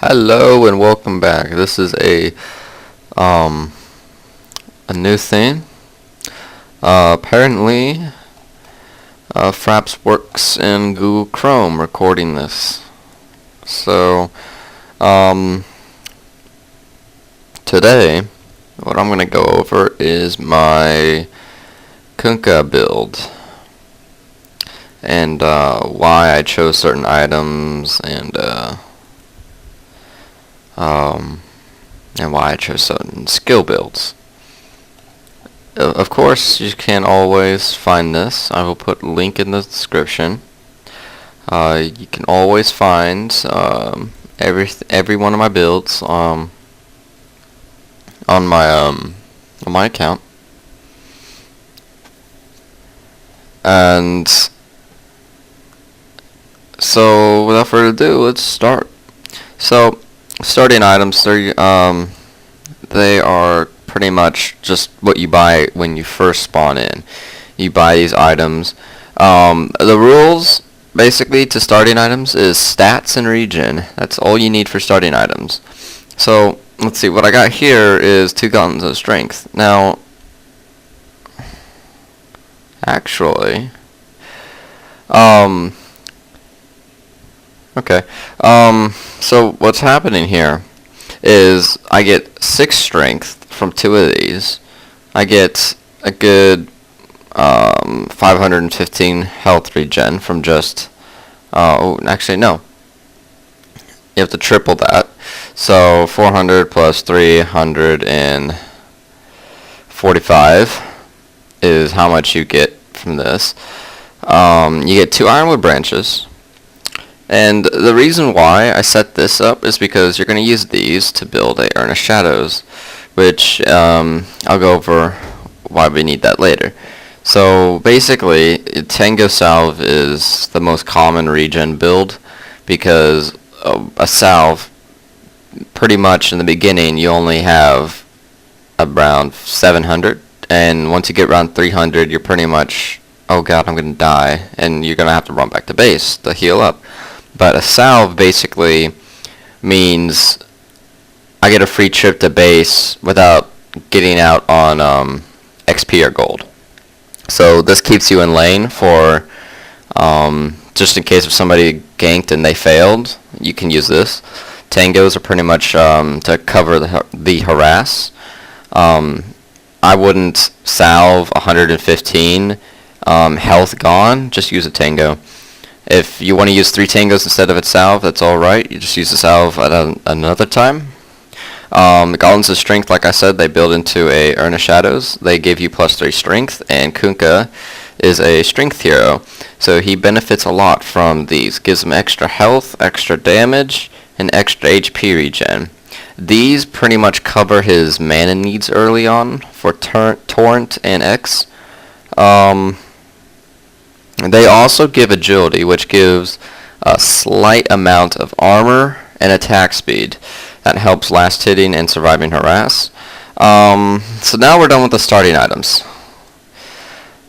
Hello and welcome back. This is a new thing. Apparently, Fraps works in Google Chrome recording this. So, today, what I'm gonna go over is my Kunkka build and why I chose certain items and why I chose certain skill builds. Of course, you can always find this. I will put a link in the description. You can always find every one of my builds on my account. And so, without further ado, let's start. So, starting items, they are pretty much just what you buy when you first spawn in. You buy these items. The rules, basically, to starting items is stats and regen. That's all you need for starting items. So, let's see, what I got here is 2 guns of strength. Now, actually, okay, so what's happening here is I get 6 strength from 2 of these. I get a good 515 health regen from just, actually no, you have to triple that. So 400 plus 345 is how much you get from this. You get 2 ironwood branches. And the reason why I set this up is because you're going to use these to build a Urn of Shadows, which I'll go over why we need that later. So basically, Tango Salve is the most common regen build because a salve, pretty much in the beginning, you only have around 700, and once you get around 300, you're pretty much, oh god, I'm going to die, and you're going to have to run back to base to heal up. But a salve basically means I get a free trip to base without getting out on XP or gold. So this keeps you in lane for just in case if somebody ganked and they failed, you can use this. Tangos are pretty much to cover the harass. I wouldn't salve 115 health gone, just use a tango. If you want to use 3 tangos instead of a salve, that's alright. You just use the salve at another time. The Goblins of Strength, like I said, they build into a Urn of Shadows. They give you plus 3 strength, and Kunkka is a strength hero. So he benefits a lot from these. Gives him extra health, extra damage, and extra HP regen. These pretty much cover his mana needs early on for Torrent and X. They also give agility, which gives a slight amount of armor and attack speed. That helps last hitting and surviving harass. So now we're done with the starting items.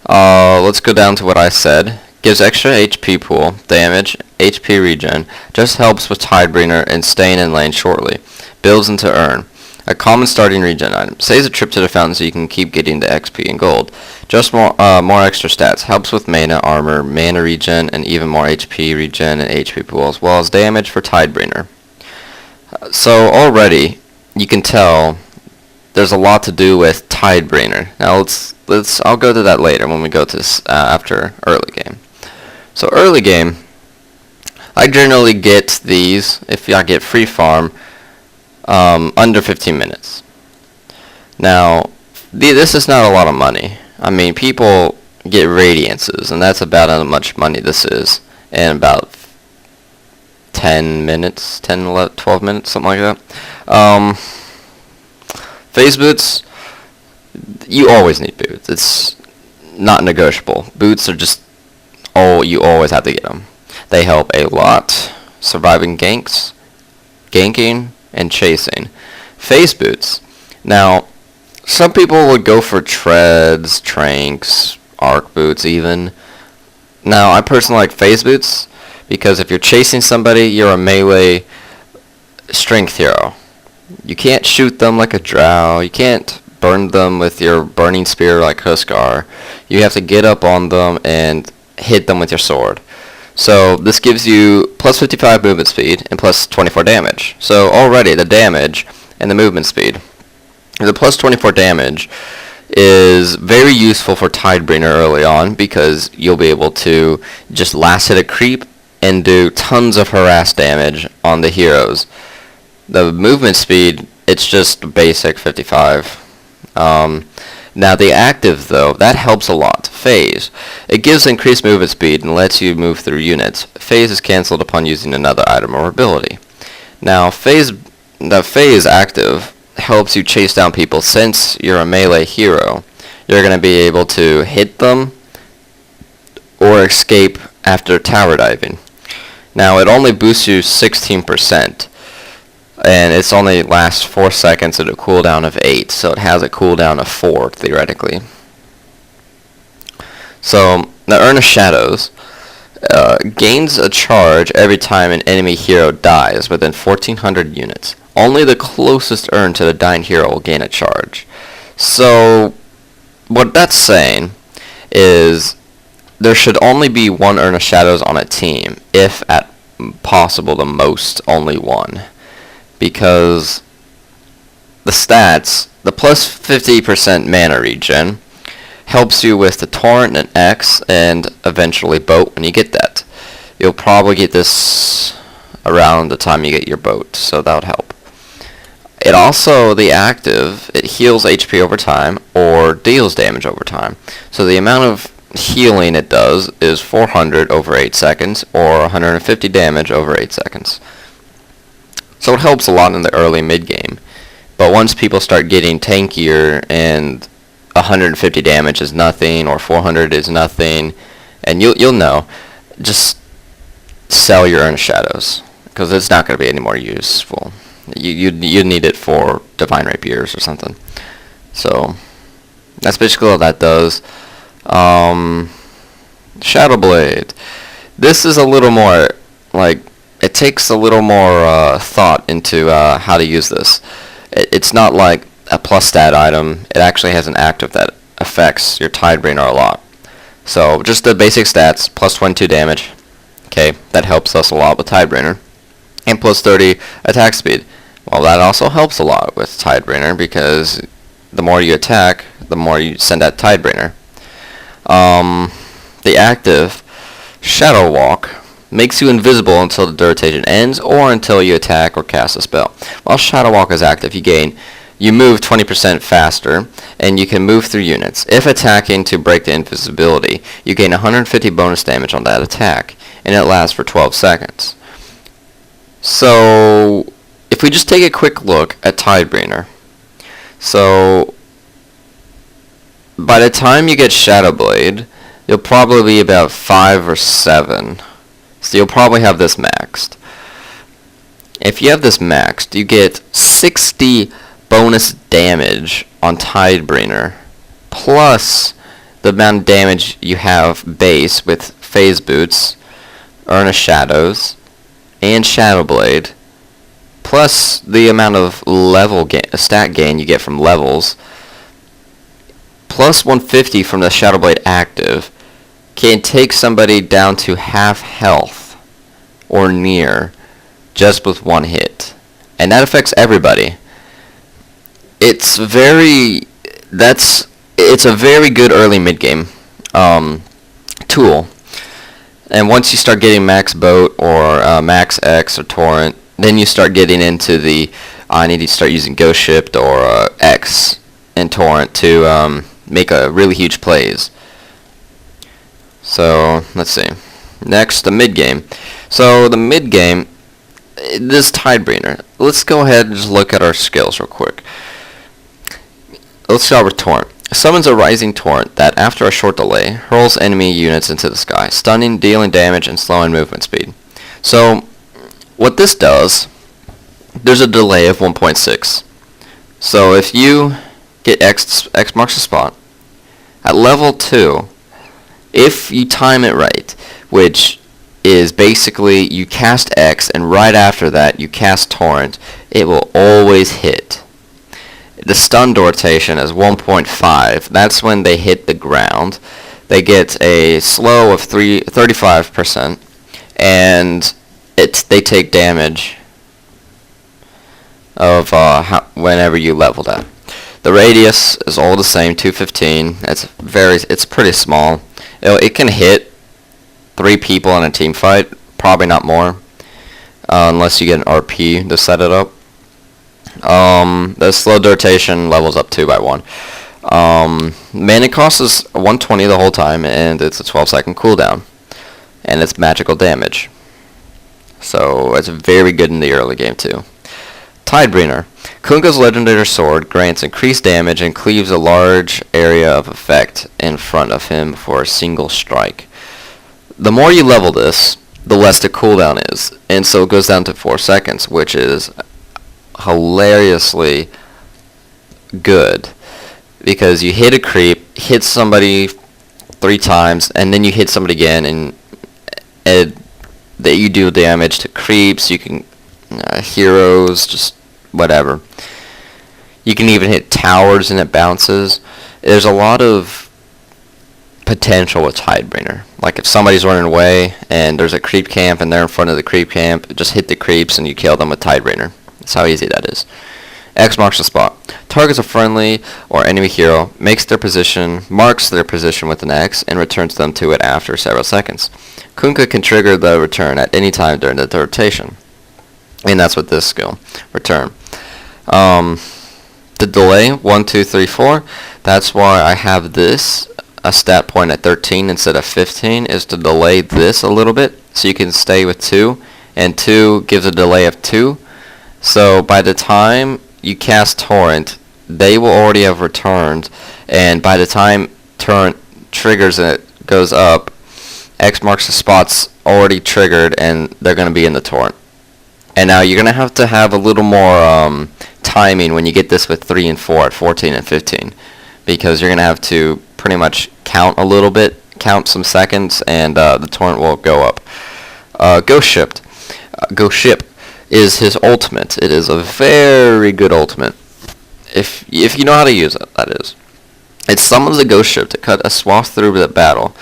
Let's go down to what I said. Gives extra HP pool, damage, HP regen. Just helps with Tidebringer and staying in lane shortly. Builds into Urn. A common starting regen item. Saves a trip to the fountain so you can keep getting the XP and gold. Just more extra stats. Helps with mana, armor, mana regen, and even more HP regen and HP pool, as well as damage for Tidebringer. So already, you can tell there's a lot to do with Tidebringer. Now I'll go to that later when we go to this after early game. So early game, I generally get these if I get free farm. Under 15 minutes. Now, this is not a lot of money. I mean, people get radiances, and that's about how much money this is in about 10 minutes, 10, 11, 12 minutes, something like that. Phase boots, you always need boots. It's not negotiable. Boots are just, you always have to get them. They help a lot. Surviving ganks, ganking, and chasing. Phase boots. Now, some people would go for treads, tranks, arc boots even. Now, I personally like phase boots because if you're chasing somebody, you're a melee strength hero. You can't shoot them like a drow. You can't burn them with your burning spear like Huskar. You have to get up on them and hit them with your sword. So this gives you plus 55 movement speed and plus 24 damage. So already the damage and the movement speed. The plus 24 damage is very useful for Tidebringer early on because you'll be able to just last hit a creep and do tons of harass damage on the heroes. The movement speed, it's just basic 55. Now the active though, that helps a lot. Phase. It gives increased movement speed and lets you move through units. Phase is cancelled upon using another item or ability. Now the phase active helps you chase down people. Since you're a melee hero, you're going to be able to hit them or escape after tower diving. Now it only boosts you 16%. And it's only lasts 4 seconds at a cooldown of 8, so it has a cooldown of 4 theoretically. So the Urn of Shadows gains a charge every time an enemy hero dies within 1400 units. Only the closest urn to the dying hero will gain a charge. So what that's saying is there should only be one Urn of Shadows on a team, if at possible the most only one. Because the stats, the plus 50% mana regen, helps you with the Torrent and X and eventually Boat when you get that. You'll probably get this around the time you get your Boat, so that would help. It also, the active, it heals HP over time or deals damage over time. So the amount of healing it does is 400 over 8 seconds or 150 damage over 8 seconds. So it helps a lot in the early mid-game. But once people start getting tankier and 150 damage is nothing or 400 is nothing, and you'll know, just sell your Urn of Shadows, because it's not going to be any more useful. You need it for Divine Rapiers or something. So that's basically what that does. Shadow Blade. This is a little more like, it takes a little more thought into how to use this. It's not like a plus stat item. It actually has an active that affects your Tidebringer a lot. So just the basic stats, plus 22 damage. Okay, that helps us a lot with Tidebringer. And plus 30 attack speed. Well, that also helps a lot with Tidebringer because the more you attack, the more you send out Tidebringer. The active, Shadow Walk, makes you invisible until the duration ends or until you attack or cast a spell. While Shadow Walk is active, you move 20% faster and you can move through units. If attacking to break the invisibility, you gain 150 bonus damage on that attack, and it lasts for 12 seconds. So if we just take a quick look at Tidebringer, so by the time you get Shadow Blade, you'll probably be about 5 or 7. So you'll probably have this maxed. If you have this maxed, you get 60 bonus damage on Tidebringer, plus the amount of damage you have base with Phase Boots, Urn of Shadows, and Shadow Blade, plus the amount of stat gain you get from levels, plus 150 from the Shadow Blade active, can take somebody down to half health or near just with one hit. And that affects everybody. It's a very good early mid-game tool. And once you start getting max Boat or max X or Torrent, then you start getting into the I need to start using Ghost Shift or X and Torrent to make a really huge plays. So let's see. Next, the mid game. So the mid game, this Tidebringer. Let's go ahead and just look at our skills real quick. Let's start with Torrent. Summons a rising torrent that, after a short delay, hurls enemy units into the sky, stunning, dealing damage, and slowing movement speed. So what this does, there's a delay of 1.6. So if you get X marks the spot, at level 2, if you time it right, which is basically you cast X, and right after that you cast Torrent. It will always hit. The stunned rotation is 1.5. That's when they hit the ground. They get a slow of 35%, and they take damage of whenever you level that. The radius is all the same, 215. It's pretty small. It can hit 3 people in a team fight, probably not more, unless you get an RP to set it up. The slow rotation levels up 2 by 1. Mana cost is 120 the whole time, and it's a 12-second cooldown, and it's magical damage. So it's very good in the early game too. Tidebringer. Kunkka's legendary sword grants increased damage and cleaves a large area of effect in front of him for a single strike. The more you level this, the less the cooldown is, and so it goes down to 4 seconds, which is hilariously good, because you hit a creep, hit somebody 3 times, and then you hit somebody again, and that you do damage to creeps. You can heroes, just whatever. You can even hit towers and it bounces. There's a lot of potential with Tidebringer. Like if somebody's running away and there's a creep camp and they're in front of the creep camp, just hit the creeps and you kill them with Tidebringer. That's how easy that is. X marks the spot. Targets a friendly or enemy hero, marks their position with an X, and returns them to it after several seconds. Kunkka can trigger the return at any time during the rotation. And that's with this skill, return. The delay, 1, 2, 3, 4, that's why I have this, a stat point at 13 instead of 15, is to delay this a little bit, so you can stay with 2, and 2 gives a delay of 2. So by the time you cast Torrent, they will already have returned, and by the time Torrent triggers and it goes up, X marks the spot's already triggered, and they're going to be in the Torrent. And now you're going to have a little more timing when you get this with 3 and 4 at 14 and 15, because you're going to have to pretty much count a little bit, count some seconds, and the Torrent will go up. Ghost Ship is his ultimate. It is a very good ultimate, if you know how to use it, that is. It summons a ghost ship to cut a swath through the battle,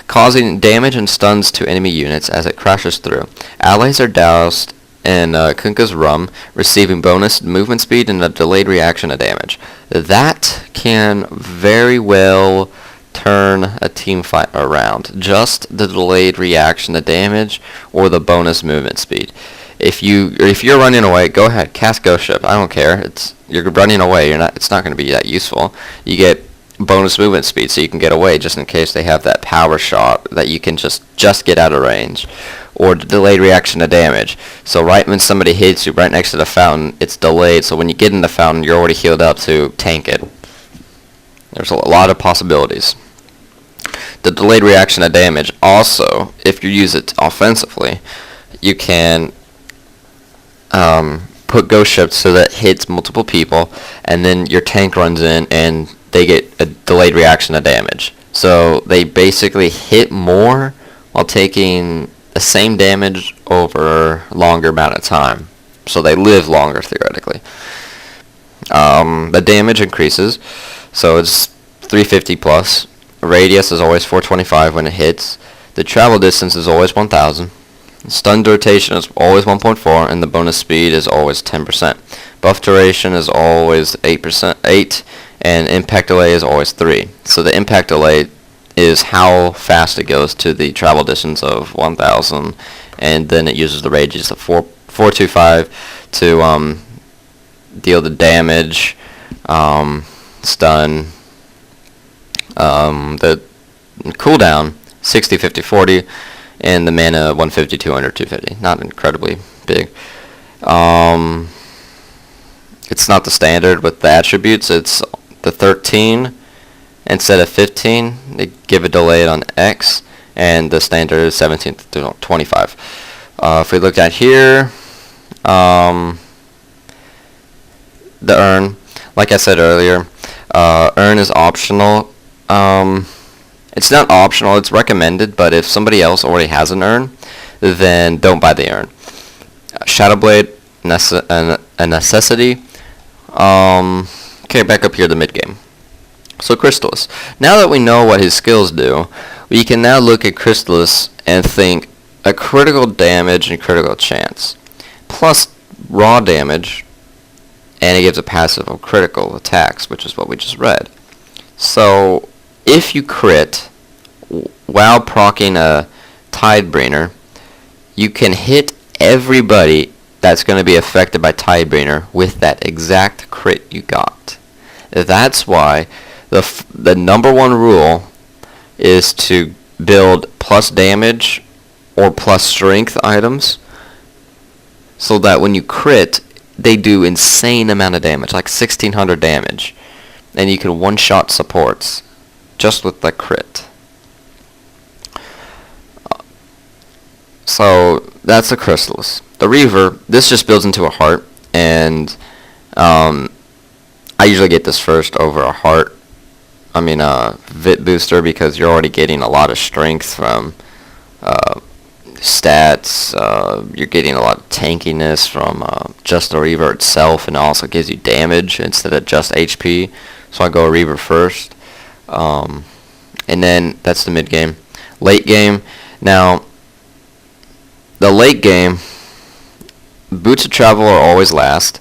causing damage and stuns to enemy units as it crashes through. Allies are doused in Kunkka's rum, receiving bonus movement speed and a delayed reaction to damage. That can very well turn a team fight around. Just the delayed reaction to damage or the bonus movement speed. If you're running away, go ahead, cast Ghost Ship. I don't care. You're running away. It's not going to be that useful. You get bonus movement speed, so you can get away just in case they have that power shot that you can just get out of range, or the delayed reaction to damage. So right when somebody hits you right next to the fountain, it's delayed. So when you get in the fountain, you're already healed up to tank it. There's a lot of possibilities. The delayed reaction to damage also, if you use it offensively, you can put Ghost Ship so that it hits multiple people, and then your tank runs in and they get a delayed reaction to damage. So they basically hit more while taking the same damage over a longer amount of time. So they live longer, theoretically. The damage increases, so it's 350 plus. Radius is always 425 when it hits. The travel distance is always 1000. Stun rotation is always 1.4, and the bonus speed is always 10%. Buff duration is always 8%, and impact delay is always 3. So the impact delay is how fast it goes to the travel distance of 1000, and then it uses the radius of 425 to deal the damage, stun, the cooldown 60, 50, 40. And the mana 150, 200, 250. Not incredibly big. It's not the standard with the attributes. It's the 13 instead of 15. They give a delay on X, and the standard is 17 to 25. If we look at here, the urn, like I said earlier, urn is optional. It's not optional, it's recommended, but if somebody else already has an urn, then don't buy the urn. Shadowblade, a necessity. Okay, back up here to the mid game. So Crystallis. Now that we know what his skills do, we can now look at Crystallis and think a critical damage and critical chance, plus raw damage, and it gives a passive of critical attacks, which is what we just read. So if you crit while proccing a Tidebringer, you can hit everybody that's going to be affected by Tidebringer with that exact crit you got. That's why the number one rule is to build plus damage or plus strength items, so that when you crit, they do insane amount of damage, like 1600 damage, and you can one-shot supports just with the crit. So that's the Crystallis. The Reaver, this just builds into a heart, and I usually get this first over a heart. I mean Vit booster, because you're already getting a lot of strength from stats. You're getting a lot of tankiness from just the Reaver itself, and it also gives you damage instead of just HP. So I go Reaver first, and then that's the mid game. Late game. Now, the late game, Boots of Travel are always last.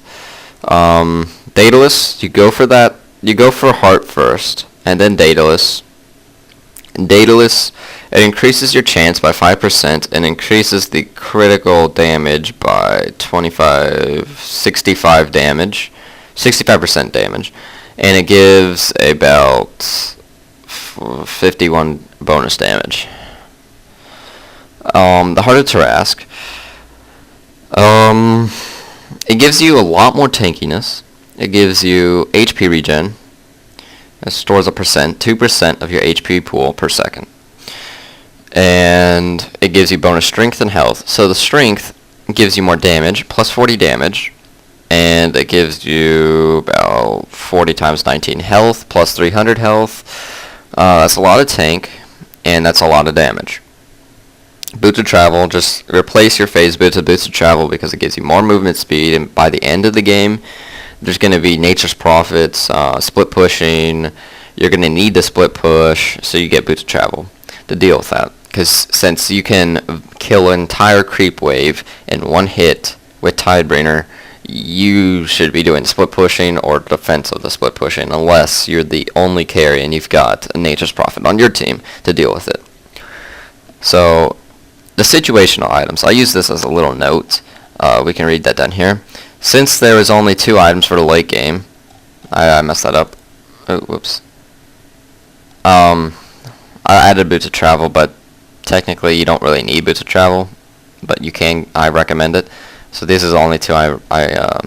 Daedalus, you go for that. You go for Heart first, and then Daedalus. And Daedalus, it increases your chance by 5% and increases the critical damage by 65 damage, 65% damage, and it gives about 51 bonus damage. The Heart of Tarask, it gives you a lot more tankiness. It gives you HP regen. It stores 2% of your HP pool per second. And it gives you bonus strength and health. So the strength gives you more damage, plus 40 damage. And it gives you about 40 times 19 health, plus 300 health. That's a lot of tank, and that's a lot of damage. Boots of Travel, just replace your phase boots with Boots of Travel because it gives you more movement speed, and by the end of the game, there's going to be Nature's Prophets, split pushing. You're going to need the split push, so you get Boots of Travel to deal with that. Because since you can kill an entire creep wave in one hit with Tidebringer, you should be doing split pushing or defense of the split pushing, unless you're the only carry and you've got a Nature's Prophet on your team to deal with it. So the situational items, I use this as a little note. We can read that down here. Since there is only 2 items for the late game, I messed that up. Oh, whoops. I added Boots of Travel, but technically you don't really need Boots of Travel, but you can. I recommend it. So this is only 2 I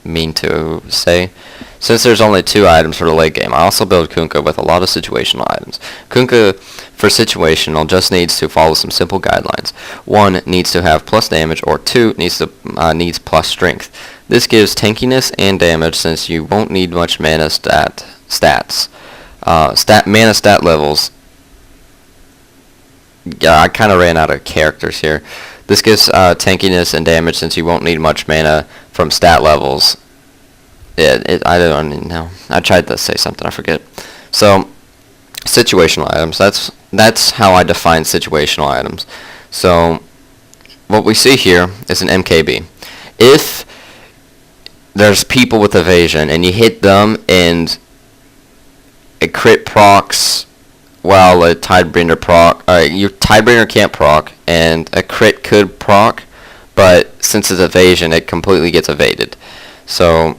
mean to say. Since there's only 2 items for the late game, I also build Kunkka with a lot of situational items. Kunkka, for situational, just needs to follow some simple guidelines. 1 needs to have plus damage, or 2 needs plus strength. This gives tankiness and damage since you won't need much mana stats. Mana stat levels. Yeah, I kind of ran out of characters here. This gives tankiness and damage since you won't need much mana from stat levels. I don't even know. I tried to say something, I forget. So, situational items. That's how I define situational items. So, what we see here is an MKB. If there's people with evasion and you hit them and a crit procs while a Tidebringer proc, your Tidebringer can't proc, and a crit could proc, but since it's evasion, it completely gets evaded. So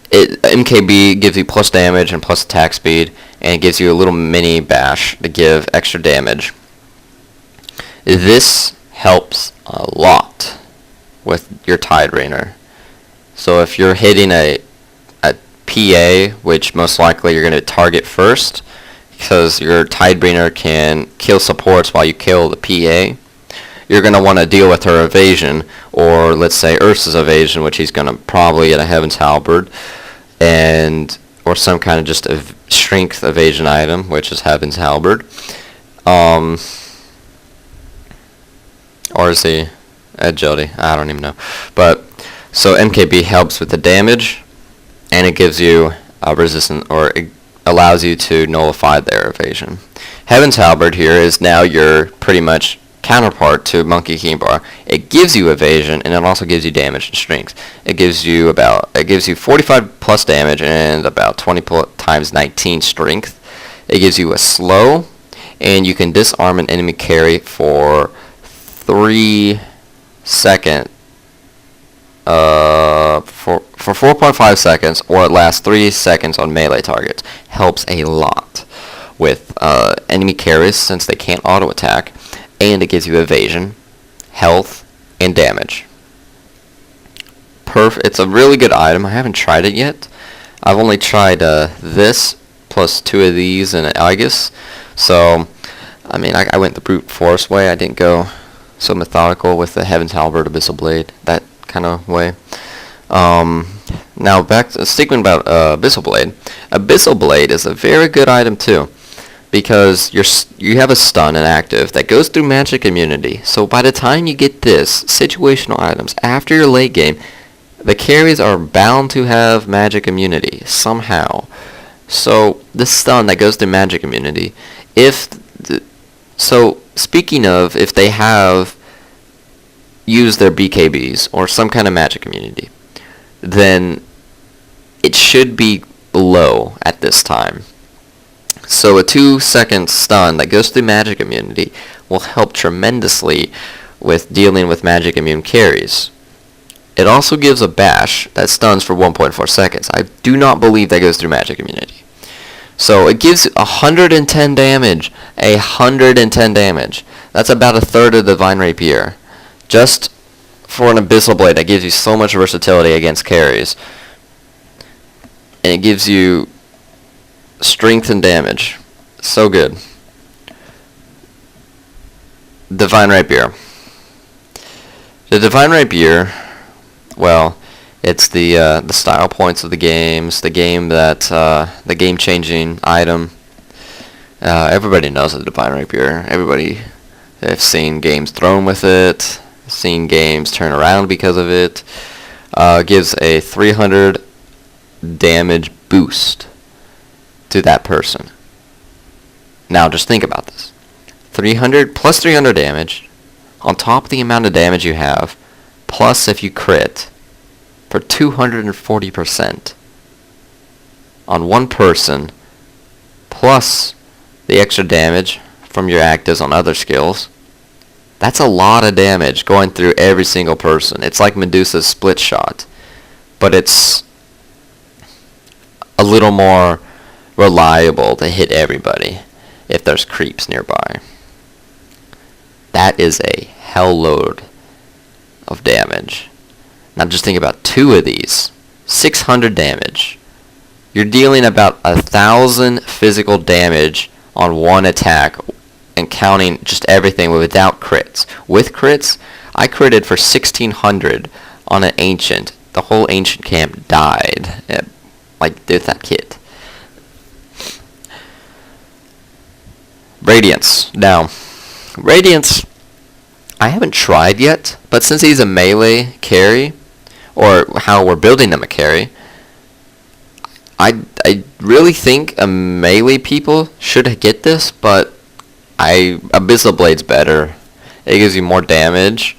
MKB gives you plus damage and plus attack speed, and it gives you a little mini bash to give extra damage. This helps a lot with your Tidebringer. So if you're hitting a PA, which most likely you're going to target first, because your Tidebringer can kill supports while you kill the PA, you're going to want to deal with her evasion, or let's say Ursa's evasion, which he's going to probably get a Heaven's Halberd, or some kind of just a strength evasion item, which is Heaven's Halberd. Or is he agility? I don't even know. But so MKB helps with the damage, and it gives you a resistance, or it allows you to nullify their evasion. Heaven's Halberd here is now your pretty much counterpart to Monkey Keybar. It gives you evasion, and it also gives you damage and strength. It gives you 45 plus damage and about 20 times 19 strength. It gives you a slow, and you can disarm an enemy carry for 3 seconds. For 4.5 seconds, or it lasts 3 seconds on melee targets. Helps a lot with enemy carries since they can't auto attack, and it gives you evasion, health, and damage. It's a really good item. I haven't tried it yet. I've only tried this plus 2 of these and an ASGx. So, I mean, I went the brute force way. I didn't go so methodical with the Heaven's Halberd, Abyssal Blade, that kind of way. Now back to speaking about Abyssal Blade. Abyssal Blade is a very good item too, because you have a stun and active that goes through magic immunity. So by the time you get this situational items after your late game, the carries are bound to have magic immunity somehow. So the stun that goes through magic immunity, speaking of, if they have used their BKBs or some kind of magic immunity, then it should be low at this time. So a 2-second stun that goes through magic immunity will help tremendously with dealing with magic immune carries. It also gives a bash that stuns for 1.4 seconds. I do not believe that goes through magic immunity. So it gives 110 damage. 110 damage. That's about a third of the Divine Rapier. Just for an Abyssal Blade that gives you so much versatility against carries. And it gives you strength and damage. So good. Divine Rapier. The Divine Rapier, well, it's the style points of the games, the game-changing item. Everybody knows the Divine Rapier. Everybody has seen games thrown with it, seen games turn around because of it. Gives a 300 damage boost to that person. Now just think about this. 300 plus 300 damage on top of the amount of damage you have, plus if you crit, for 240% on one person, plus the extra damage from your actives on other skills. That's a lot of damage going through every single person. It's like Medusa's split shot, but it's a little more reliable to hit everybody if there's creeps nearby. That is a hell load of damage. Now just think about 2 of these. 600 damage. You're dealing about 1,000 physical damage on one attack, and counting just everything without crits. With crits, I critted for 1,600 on an ancient. The whole ancient camp died, like with that kit. Radiance. Now, Radiance, I haven't tried yet, but since he's a melee carry, or how we're building them a carry, I really think a melee people should get this, but Abyssal Blade's better. It gives you more damage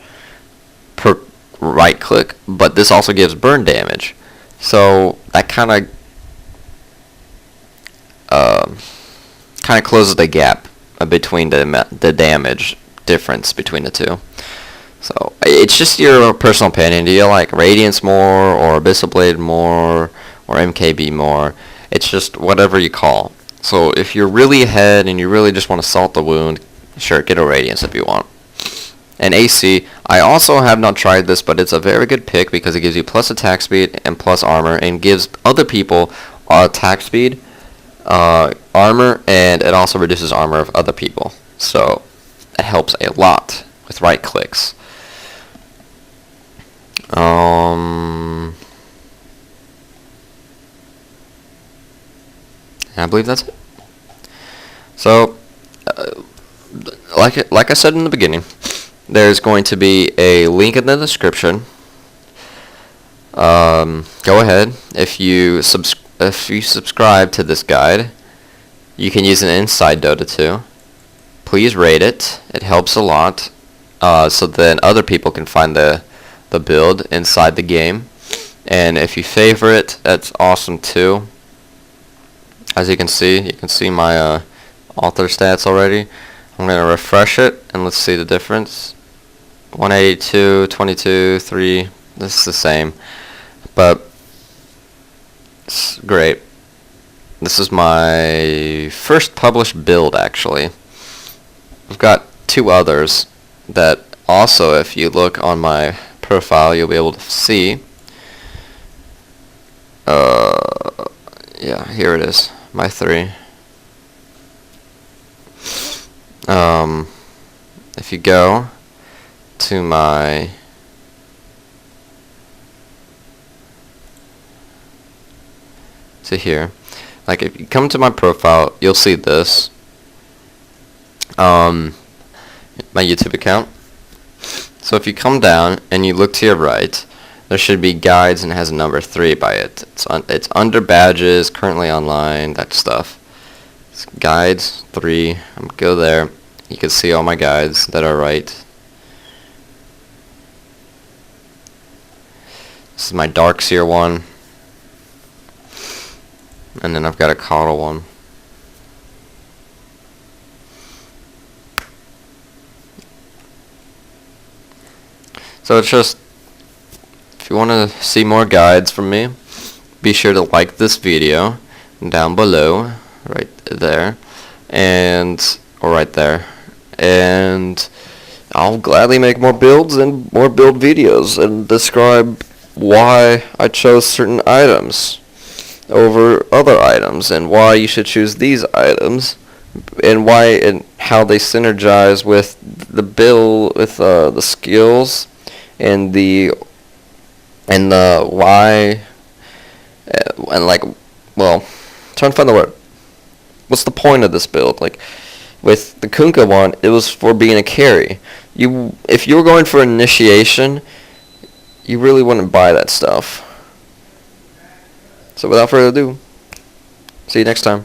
per right click, but this also gives burn damage. So that kind of closes the gap between the damage difference between the two. So it's just your personal opinion. Do you like Radiance more, or Abyssal Blade more, or MKB more? It's just whatever you call. So if you're really ahead and you really just want to salt the wound, sure, get a Radiance if you want. And AC, I also have not tried this, but it's a very good pick because it gives you plus attack speed and plus armor, and gives other people attack speed, armor, and it also reduces armor of other people. So it helps a lot with right clicks. I believe that's it. So, like I said in the beginning, there's going to be a link in the description. Go ahead. If you subscribe to this guide, you can use an inside Dota 2. Please rate it. It helps a lot, so then other people can find the build inside the game. And if you favorite, that's awesome too. As you can see my author stats already. I'm going to refresh it and let's see the difference. 182, 22, 3. This is the same, but it's great. This is my first published build, actually. I've got 2 others that also, if you look on my profile, you'll be able to see. Yeah, here it is, my 3. If you go to my here, like if you come to my profile, you'll see this, my YouTube account. So if you come down and you look to your right, there should be guides, and it has a number 3 by it. It's under badges, currently online, that stuff. It's guides 3. Go there. You can see all my guides that are right. This is my Darkseer one. And then I've got a Coddle one. So it's just, if you want to see more guides from me, be sure to like this video down below, right there, or right there, and I'll gladly make more builds and more build videos and describe why I chose certain items over other items, and why you should choose these items, and why and how they synergize with the build, with the skills, and the why, and like, well, trying to find the word. What's the point of this build? Like, with the Kunkka one, it was for being a carry. If you were going for initiation, you really wouldn't buy that stuff. So without further ado, see you next time.